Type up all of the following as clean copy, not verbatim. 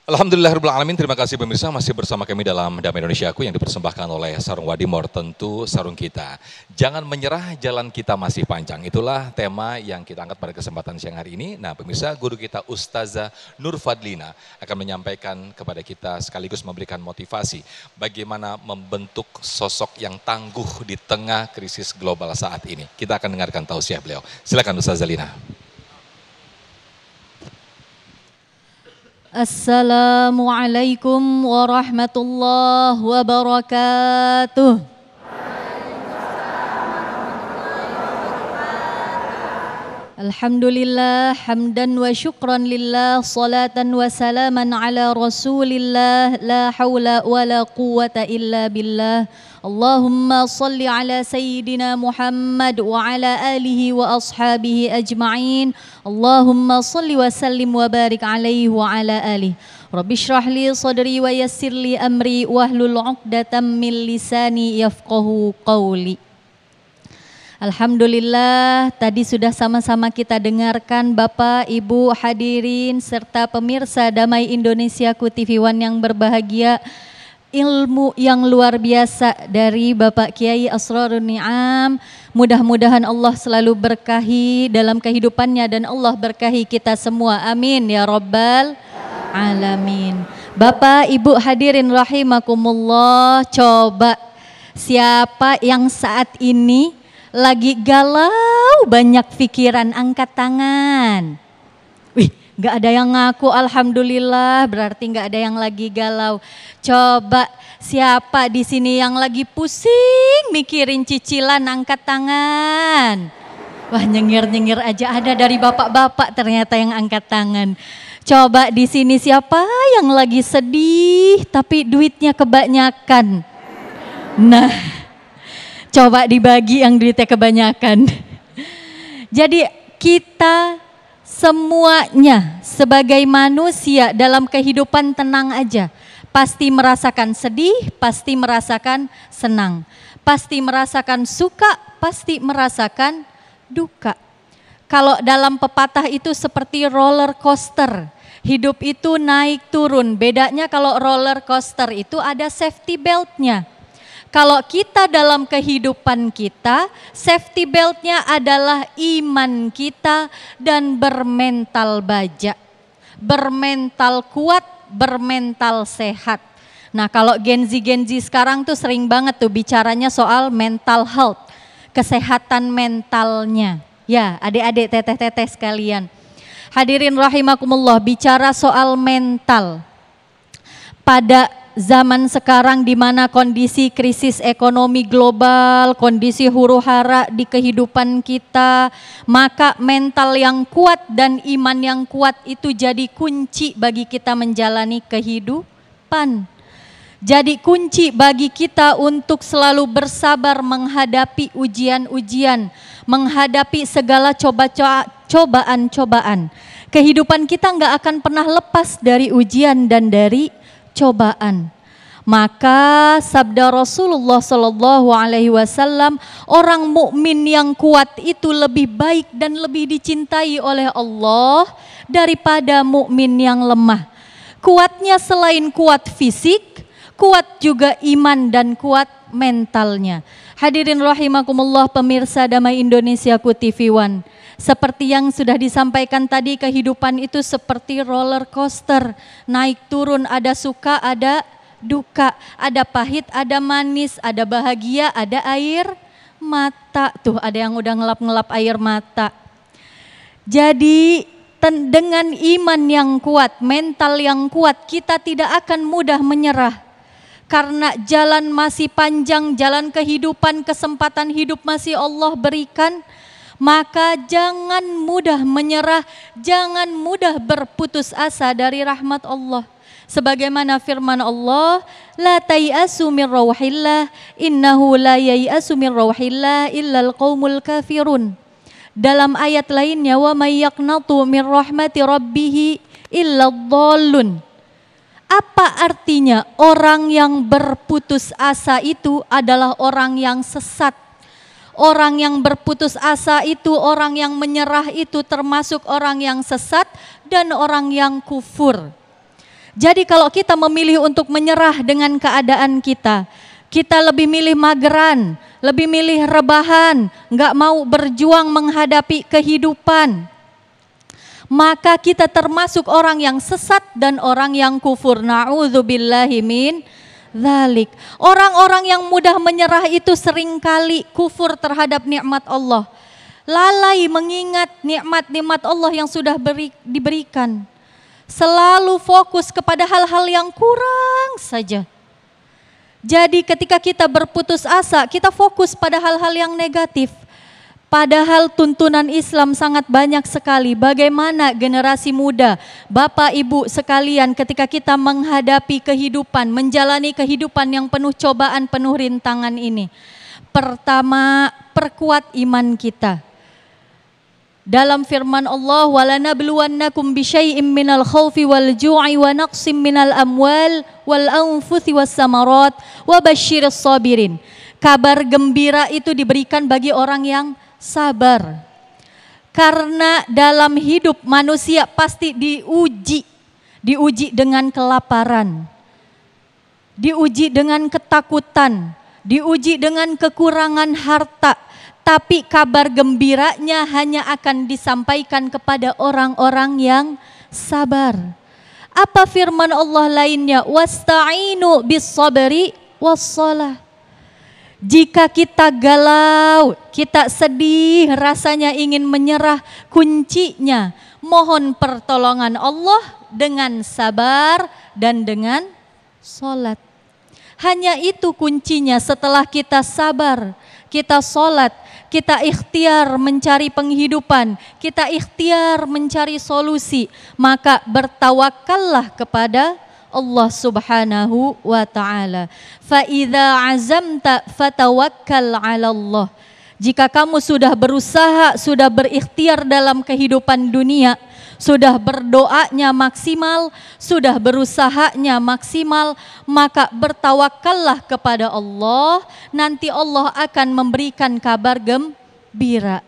Alhamdulillahirrahmanirrahim. Terima kasih pemirsa masih bersama kami dalam Damai Indonesiaku yang dipersembahkan oleh Sarung Wadimor, tentu sarung kita. Jangan menyerah, jalan kita masih panjang. Itulah tema yang kita angkat pada kesempatan siang hari ini. Nah pemirsa, guru kita Ustazah Nur Fadlina akan menyampaikan kepada kita sekaligus memberikan motivasi bagaimana membentuk sosok yang tangguh di tengah krisis global saat ini. Kita akan dengarkan tausiah beliau. Silakan Ustazah Lina. Assalamualaikum warahmatullahi wabarakatuh. Alhamdulillah, hamdan wa syukran lillah, salatan wa salaman ala rasulillah, la hawla wa la quwata illa billah. Allahumma salli ala sayyidina Muhammad wa ala alihi wa ashabihi ajma'in. Allahumma salli wa sallim wa barik alaihi wa ala alihi. Rabbi shrah li sadri wa yassir li amri wahlul 'uqdatam min lisani yafqahu qawli. Alhamdulillah, tadi sudah sama-sama kita dengarkan Bapak, Ibu, hadirin, serta pemirsa Damai Indonesiaku TV One yang berbahagia. Ilmu yang luar biasa dari Bapak Kiai Asrarun Ni'am. Mudah-mudahan Allah selalu berkahi dalam kehidupannya dan Allah berkahi kita semua. Amin ya Rabbal Alamin. Bapak, Ibu hadirin rahimakumullah, coba siapa yang saat ini lagi galau banyak pikiran, angkat tangan. Wih, gak ada yang ngaku alhamdulillah, berarti gak ada yang lagi galau. Coba siapa di sini yang lagi pusing mikirin cicilan, angkat tangan. Wah, nyengir-nyengir aja ada dari bapak-bapak ternyata yang angkat tangan. Coba di sini siapa yang lagi sedih tapi duitnya kebanyakan. Nah, coba dibagi yang duitnya kebanyakan. Jadi kita semuanya sebagai manusia dalam kehidupan tenang aja. Pasti merasakan sedih, pasti merasakan senang. Pasti merasakan suka, pasti merasakan duka. Kalau dalam pepatah itu seperti roller coaster. Hidup itu naik turun. Bedanya kalau roller coaster itu ada safety beltnya. Kalau kita dalam kehidupan kita, safety beltnya adalah iman kita dan bermental baja. Bermental kuat, bermental sehat. Nah kalau Gen Z sekarang tuh sering banget tuh bicaranya soal mental health. Kesehatan mentalnya. Ya adik-adik teteh-teteh sekalian. Hadirin rahimakumullah, bicara soal mental. Pada zaman sekarang di mana kondisi krisis ekonomi global, kondisi huru-hara di kehidupan kita, maka mental yang kuat dan iman yang kuat itu jadi kunci bagi kita menjalani kehidupan. Jadi kunci bagi kita untuk selalu bersabar menghadapi ujian-ujian, menghadapi segala cobaan-cobaan. Kehidupan kita nggak akan pernah lepas dari ujian dan dari cobaan. Maka sabda Rasulullah Shallallahu Alaihi Wasallam, orang mukmin yang kuat itu lebih baik dan lebih dicintai oleh Allah daripada mukmin yang lemah. Kuatnya selain kuat fisik, kuat juga iman dan kuat mentalnya. Hadirin rahimakumullah, pemirsa Damai Indonesiaku TV One. Seperti yang sudah disampaikan tadi, kehidupan itu seperti roller coaster. Naik turun, ada suka, ada duka, ada pahit, ada manis, ada bahagia, ada air mata. Tuh ada yang udah ngelap-ngelap air mata. Jadi dengan iman yang kuat, mental yang kuat, kita tidak akan mudah menyerah. Karena jalan masih panjang, jalan kehidupan, kesempatan hidup masih Allah berikan. Maka jangan mudah menyerah, jangan mudah berputus asa dari rahmat Allah. Sebagaimana firman Allah, la tayasu min rauhillah, innahu la yayasu min rauhillah illal qaumul kafirun. Dalam ayat lainnya, wa may yaqnatu min rahmati rabbih illad dhallun. Apa artinya? Orang yang berputus asa itu adalah orang yang sesat. Orang yang berputus asa itu, orang yang menyerah itu termasuk orang yang sesat dan orang yang kufur. Jadi kalau kita memilih untuk menyerah dengan keadaan kita, kita lebih milih mageran, lebih milih rebahan, nggak mau berjuang menghadapi kehidupan, maka kita termasuk orang yang sesat dan orang yang kufur. Na'udzubillahi min dzalik. Orang-orang yang mudah menyerah itu seringkali kufur terhadap nikmat Allah. Lalai mengingat nikmat-nikmat Allah yang sudah diberikan. Selalu fokus kepada hal-hal yang kurang saja. Jadi ketika kita berputus asa, kita fokus pada hal-hal yang negatif. Padahal tuntunan Islam sangat banyak sekali. Bagaimana generasi muda, Bapak Ibu sekalian, ketika kita menghadapi kehidupan, menjalani kehidupan yang penuh cobaan, penuh rintangan ini. Pertama, perkuat iman kita. Dalam firman Allah, وَلَنَبْلُوَنَّكُمْ بِشَيْءٍ مِّنَ الْخَوْفِ وَالْجُوعِ وَنَقْصٍ مِّنَ الْأَمْوَالِ وَالْأَنفُسِ وَالثَّمَرَاتِ وَبَشِّرِ الصَّابِرِينَ. Kabar gembira itu diberikan bagi orang yang sabar. Karena dalam hidup manusia pasti diuji dengan kelaparan, diuji dengan ketakutan, diuji dengan kekurangan harta. Tapi kabar gembiranya hanya akan disampaikan kepada orang-orang yang sabar. Apa firman Allah lainnya? Wasta'inu bis-sabri was-shalah. Jika kita galau, kita sedih, rasanya ingin menyerah, kuncinya mohon pertolongan Allah dengan sabar dan dengan sholat. Hanya itu kuncinya. Setelah kita sabar, kita sholat, kita ikhtiar mencari penghidupan, kita ikhtiar mencari solusi, maka bertawakallah kepada Allah Subhanahu wa ta'ala. Fa idza azamta fatawakkal 'ala Allah. Jika kamu sudah berusaha, sudah berikhtiar dalam kehidupan dunia, sudah berdoanya maksimal, sudah berusahanya maksimal, maka bertawakallah kepada Allah. Nanti Allah akan memberikan kabar gembira.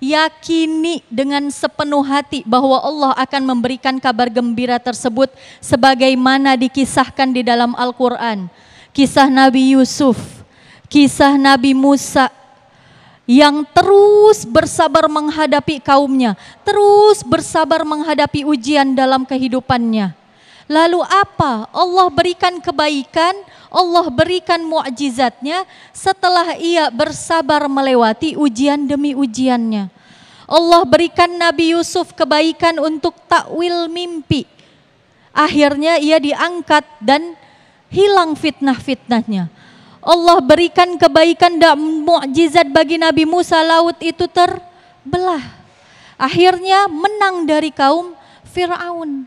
Yakini dengan sepenuh hati bahwa Allah akan memberikan kabar gembira tersebut sebagaimana dikisahkan di dalam Al-Quran. Kisah Nabi Yusuf, kisah Nabi Musa yang terus bersabar menghadapi kaumnya, terus bersabar menghadapi ujian dalam kehidupannya. Lalu apa? Allah berikan kebaikan, Allah berikan mukjizatnya setelah ia bersabar melewati ujian demi ujiannya. Allah berikan Nabi Yusuf kebaikan untuk takwil mimpi. Akhirnya ia diangkat dan hilang fitnah-fitnahnya. Allah berikan kebaikan dan mukjizat bagi Nabi Musa, laut itu terbelah. Akhirnya menang dari kaum Fir'aun.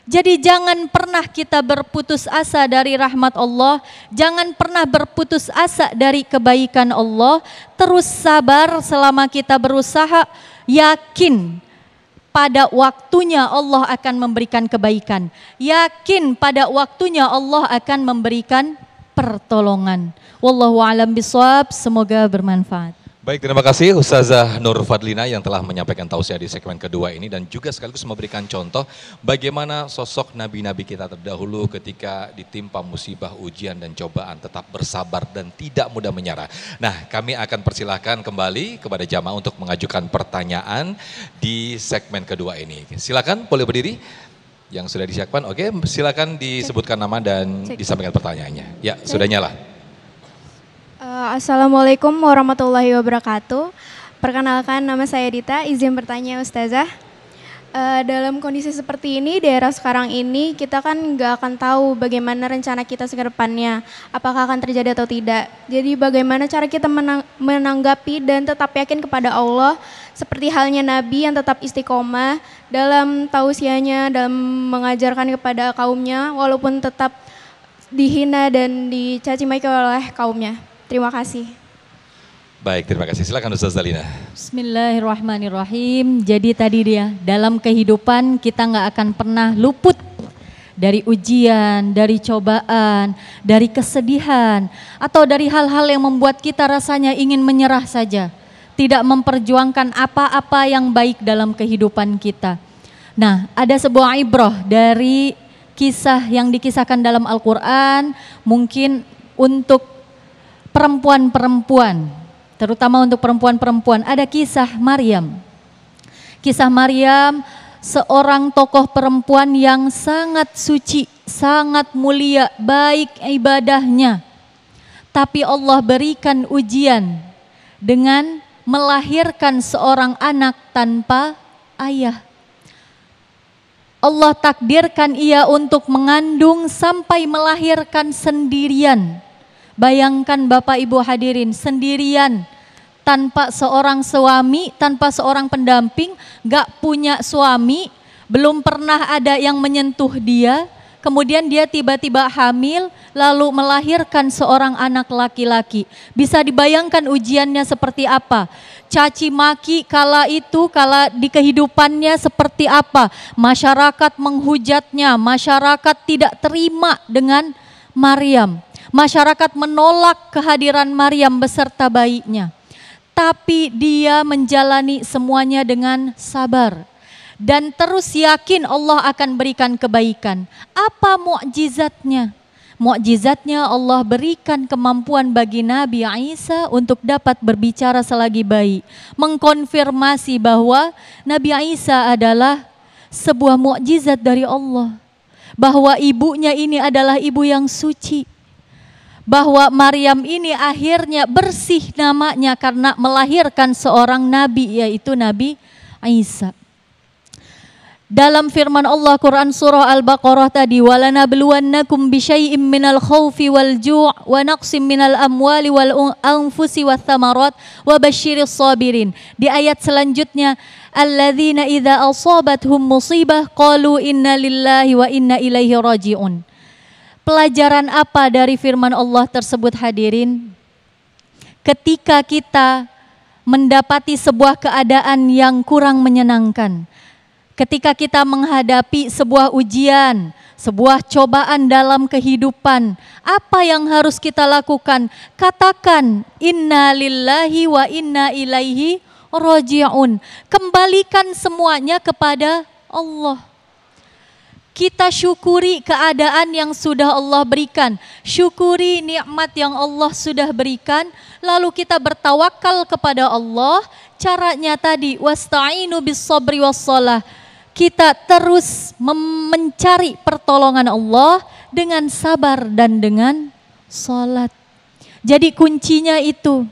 Jadi jangan pernah kita berputus asa dari rahmat Allah, jangan pernah berputus asa dari kebaikan Allah. Terus sabar selama kita berusaha, yakin pada waktunya Allah akan memberikan kebaikan. Yakin pada waktunya Allah akan memberikan pertolongan. Wallahu a'lam bishawab, semoga bermanfaat. Baik, terima kasih Ustazah Nur Fadlina yang telah menyampaikan tausiah di segmen kedua ini dan juga sekaligus memberikan contoh bagaimana sosok nabi-nabi kita terdahulu ketika ditimpa musibah, ujian dan cobaan tetap bersabar dan tidak mudah menyerah. Nah, kami akan persilahkan kembali kepada jamaah untuk mengajukan pertanyaan di segmen kedua ini. Silakan, boleh berdiri yang sudah disiapkan. Oke, silakan disebutkan nama dan disampaikan pertanyaannya. Ya, sudah nyala. Assalamualaikum warahmatullahi wabarakatuh. Perkenalkan, nama saya Dita, izin bertanya Ustazah. Dalam kondisi seperti ini, daerah sekarang ini, kita kan nggak akan tahu bagaimana rencana kita ke depannya, apakah akan terjadi atau tidak. Jadi bagaimana cara kita menanggapi dan tetap yakin kepada Allah, seperti halnya Nabi yang tetap istiqomah dalam tausiahnya, dalam mengajarkan kepada kaumnya, walaupun tetap dihina dan dicaci maki oleh kaumnya. Terima kasih. Baik, terima kasih. Silakan Ustaz Dalina. Bismillahirrahmanirrahim. Jadi tadi dia, dalam kehidupan kita nggak akan pernah luput dari ujian, dari cobaan, dari kesedihan, atau dari hal-hal yang membuat kita rasanya ingin menyerah saja. Tidak memperjuangkan apa-apa yang baik dalam kehidupan kita. Nah, ada sebuah ibrah dari kisah yang dikisahkan dalam Al-Quran, mungkin untuk perempuan-perempuan, terutama untuk perempuan-perempuan, ada kisah Maryam. Kisah Maryam, seorang tokoh perempuan yang sangat suci, sangat mulia, baik ibadahnya. Tapi Allah berikan ujian dengan melahirkan seorang anak tanpa ayah. Allah takdirkan ia untuk mengandung sampai melahirkan sendirian. Bayangkan Bapak Ibu hadirin, sendirian, tanpa seorang suami, tanpa seorang pendamping, gak punya suami, belum pernah ada yang menyentuh dia. Kemudian dia tiba-tiba hamil, lalu melahirkan seorang anak laki-laki. Bisa dibayangkan ujiannya seperti apa? Caci maki kala itu, kala di kehidupannya seperti apa? Masyarakat menghujatnya, masyarakat tidak terima dengan Maryam. Masyarakat menolak kehadiran Maryam beserta bayinya. Tapi dia menjalani semuanya dengan sabar. Dan terus yakin Allah akan berikan kebaikan. Apa mukjizatnya? Mukjizatnya Allah berikan kemampuan bagi Nabi Isa untuk dapat berbicara selagi bayi. Mengkonfirmasi bahwa Nabi Isa adalah sebuah mukjizat dari Allah. Bahwa ibunya ini adalah ibu yang suci. Bahwa Maryam ini akhirnya bersih namanya karena melahirkan seorang nabi, yaitu Nabi Isa. Dalam firman Allah Quran surah Al-Baqarah tadi, walanabluwannakum bisyai'im minal khaufi wal ju' wa naqsim minal amwali wal anfusi wath thamarat wa basyiris sabirin. Di ayat selanjutnya, alladzina idza asabathum musibah qalu inna lillahi wa inna ilaihi raji'un. Pelajaran apa dari firman Allah tersebut hadirin? Ketika kita mendapati sebuah keadaan yang kurang menyenangkan, ketika kita menghadapi sebuah ujian, sebuah cobaan dalam kehidupan, apa yang harus kita lakukan? Katakan, inna lillahi wa inna ilaihi raji'un. Kembalikan semuanya kepada Allah. Kita syukuri keadaan yang sudah Allah berikan. Syukuri nikmat yang Allah sudah berikan. Lalu kita bertawakal kepada Allah. Caranya tadi, wasta'inu bis sabri was shalah. Kita terus mencari pertolongan Allah dengan sabar dan dengan sholat. Jadi kuncinya itu,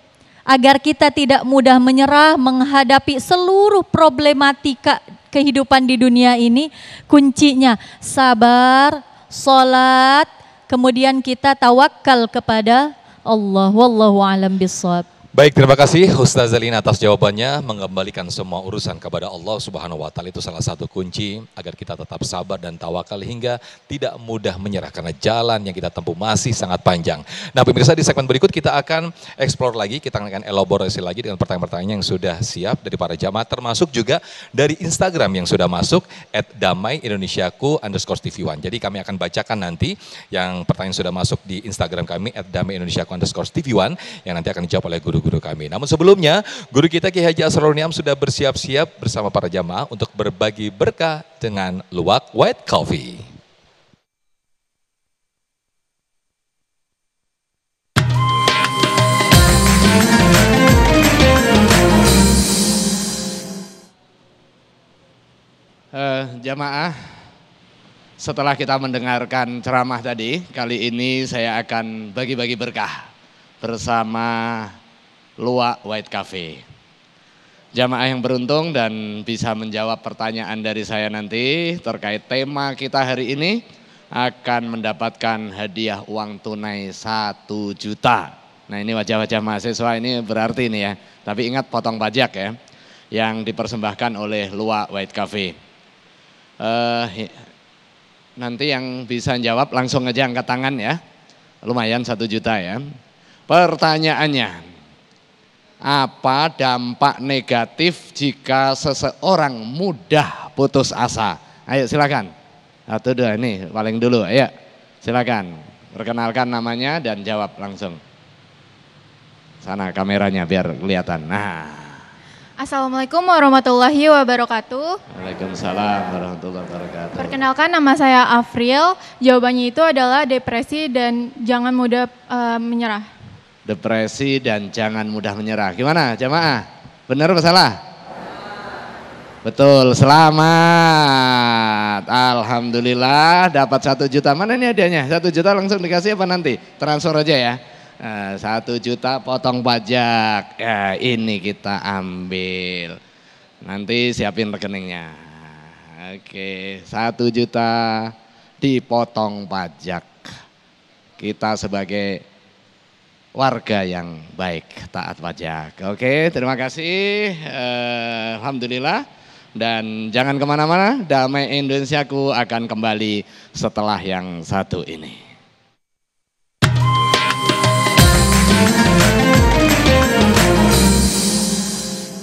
agar kita tidak mudah menyerah menghadapi seluruh problematika kehidupan di dunia ini, kuncinya sabar, sholat, kemudian kita tawakal kepada Allah. Wallahu a'lam bishawab. Baik, terima kasih Ustazah Lina atas jawabannya. Mengembalikan semua urusan kepada Allah Subhanahu wa Ta'ala itu salah satu kunci agar kita tetap sabar dan tawakal hingga tidak mudah menyerah karena jalan yang kita tempuh masih sangat panjang. Nah, pemirsa, di segmen berikut kita akan explore lagi, kita akan elaborasi lagi dengan pertanyaan-pertanyaan yang sudah siap dari para jamaah, termasuk juga dari Instagram yang sudah masuk @damaiindonesiaku_tv1. Jadi kami akan bacakan nanti yang pertanyaan sudah masuk di Instagram kami @damaiindonesiaku_tv1 yang nanti akan dijawab oleh guru kami. Namun sebelumnya, guru kita Kiai Haji Asrorun Niam sudah bersiap-siap bersama para jamaah untuk berbagi berkah dengan luwak white coffee. Jamaah, setelah kita mendengarkan ceramah tadi, kali ini saya akan bagi-bagi berkah bersama Luwak White Cafe. Jamaah yang beruntung dan bisa menjawab pertanyaan dari saya nanti terkait tema kita hari ini akan mendapatkan hadiah uang tunai 1 juta. Nah, ini wajah-wajah mahasiswa ini berarti ini ya. Tapi ingat potong pajak ya, yang dipersembahkan oleh Luwak White Cafe. Nanti yang bisa jawab langsung aja angkat tangan ya. Lumayan 1 juta ya. Pertanyaannya, apa dampak negatif jika seseorang mudah putus asa? Ayo silakan. 1, 2, ini paling dulu, ayo silakan. Perkenalkan namanya dan jawab langsung. Sana kameranya biar kelihatan. Nah, Assalamualaikum warahmatullahi wabarakatuh. Waalaikumsalam warahmatullahi wabarakatuh. Perkenalkan, nama saya Afril. Jawabannya itu adalah depresi dan jangan mudah menyerah. Depresi dan jangan mudah menyerah. Gimana jamaah? Benar apa salah? Betul, selamat. Alhamdulillah dapat 1 juta. Mana ini hadiahnya? 1 juta langsung dikasih apa nanti? Transfer aja ya. 1 juta potong pajak. Ya ini kita ambil. Nanti siapin rekeningnya. Oke, 1 juta dipotong pajak. Kita sebagai warga yang baik, taat pajak. Oke, terima kasih. Alhamdulillah. Dan jangan kemana-mana, Damai Indonesiaku akan kembali setelah yang satu ini.